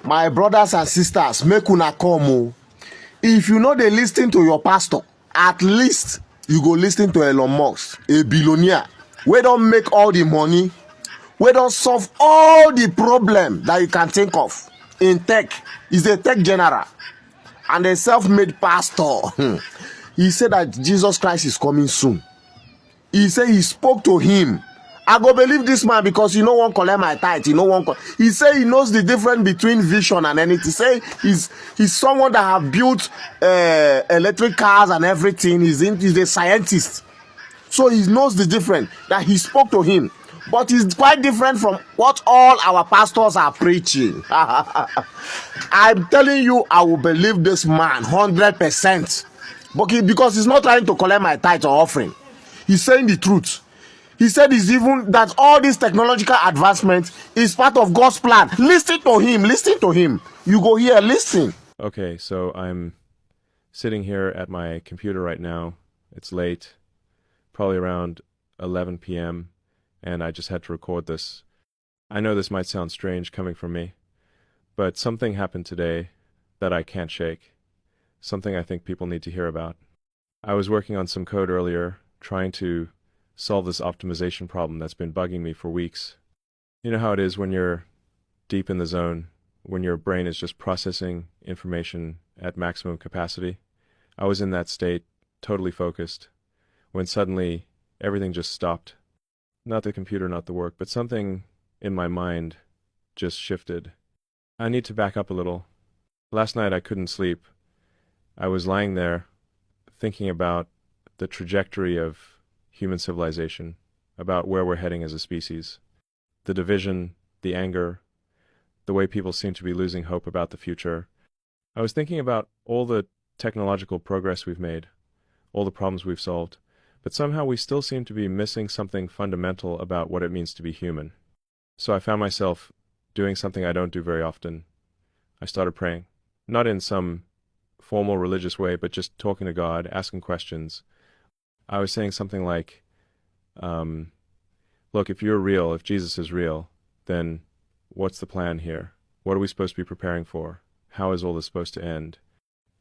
My brothers and sisters, make una come o. If you know dey lis ten to your pastor, at least you go lis ten to Elon Musk, a billionaire wey don make all the money, wey don solve all the problem that you can think of in tech. He's a tech general and a self-made pastor. He said that Jesus Christ is coming soon. He said he spoke to him. I go believe this man because you no wan collect my tithe. You no wan. He say he knows the difference between vision and anything. He say he's someone that have built electric cars and everything. He's a scientist, so he knows the difference. That he spoke to him, but it's quite different from what all our pastors are preaching. I'm telling you, I will believe this man 100%. Because he's not trying to collect my tithe or offering. He's saying the truth. He said it's even that all this technological advancement is part of God's plan. Listen to him. Listen to him. You go here. Listen. Okay, so I'm sitting here at my computer right now. It's late, probably around 11 p.m., and I just had to record this. I know this might sound strange coming from me, but something happened today that I can't shake. Something I think people need to hear about. I was working on some code earlier, trying to solve this optimization problem that's been bugging me for weeks. You know how it is when you're deep in the zone, when your brain is just processing information at maximum capacity? I was in that state, totally focused, when suddenly everything just stopped. Not the computer, not the work, but something in my mind just shifted. I need to back up a little. Last night I couldn't sleep. I was lying there thinking about the trajectory of human civilization, about where we're heading as a species. The division, the anger, the way people seem to be losing hope about the future. I was thinking about all the technological progress we've made, all the problems we've solved, but somehow we still seem to be missing something fundamental about what it means to be human. So I found myself doing something I don't do very often. I started praying, not in some formal religious way, but just talking to God, asking questions. I was saying something like, look, if you're real, if Jesus is real, then what's the plan here? What are we supposed to be preparing for? How is all this supposed to end?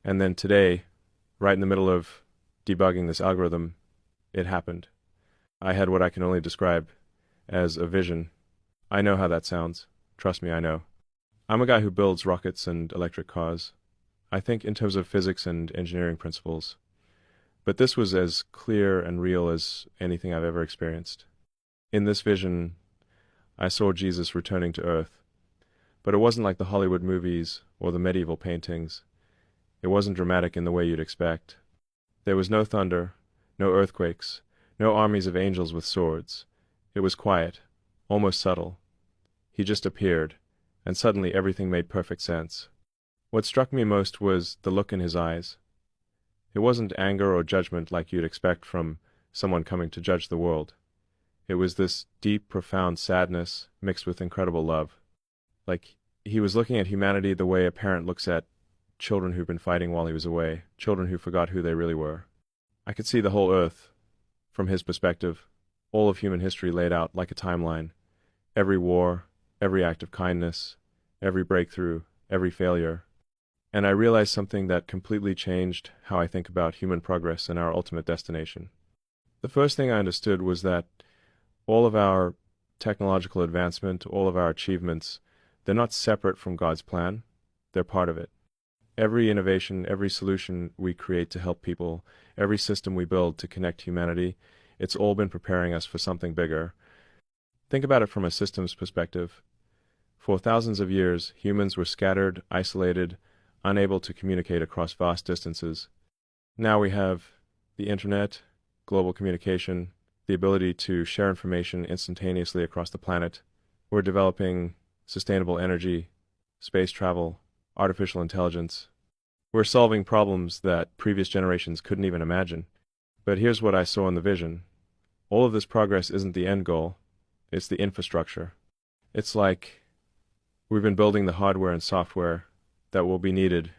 And then today, right in the middle of debugging this algorithm, it happened. I had what I can only describe as a vision. I know how that sounds. Trust me, I know. I'm a guy who builds rockets and electric cars. I think in terms of physics and engineering principles. But this was as clear and real as anything I've ever experienced. In this vision, I saw Jesus returning to earth. But it wasn't like the Hollywood movies or the medieval paintings. It wasn't dramatic in the way you'd expect. There was no thunder, no earthquakes, no armies of angels with swords. It was quiet, almost subtle. He just appeared, and suddenly everything made perfect sense. What struck me most was the look in his eyes. It wasn't anger or judgment like you'd expect from someone coming to judge the world. It was this deep, profound sadness mixed with incredible love. Like he was looking at humanity the way a parent looks at children who've been fighting while he was away, children who forgot who they really were. I could see the whole earth, from his perspective, all of human history laid out like a timeline. Every war, every act of kindness, every breakthrough, every failure. And I realized something that completely changed how I think about human progress and our ultimate destination. The first thing I understood was that all of our technological advancement, all of our achievements, they're not separate from God's plan. They're part of it. Every innovation, every solution we create to help people, every system we build to connect humanity, it's all been preparing us for something bigger. Think about it from a systems perspective. For thousands of years, humans were scattered, isolated, unable to communicate across vast distances. Now we have the internet, global communication, the ability to share information instantaneously across the planet. We're developing sustainable energy, space travel, artificial intelligence. We're solving problems that previous generations couldn't even imagine. But here's what I saw in the vision. All of this progress isn't the end goal. It's the infrastructure. It's like we've been building the hardware and software that will be needed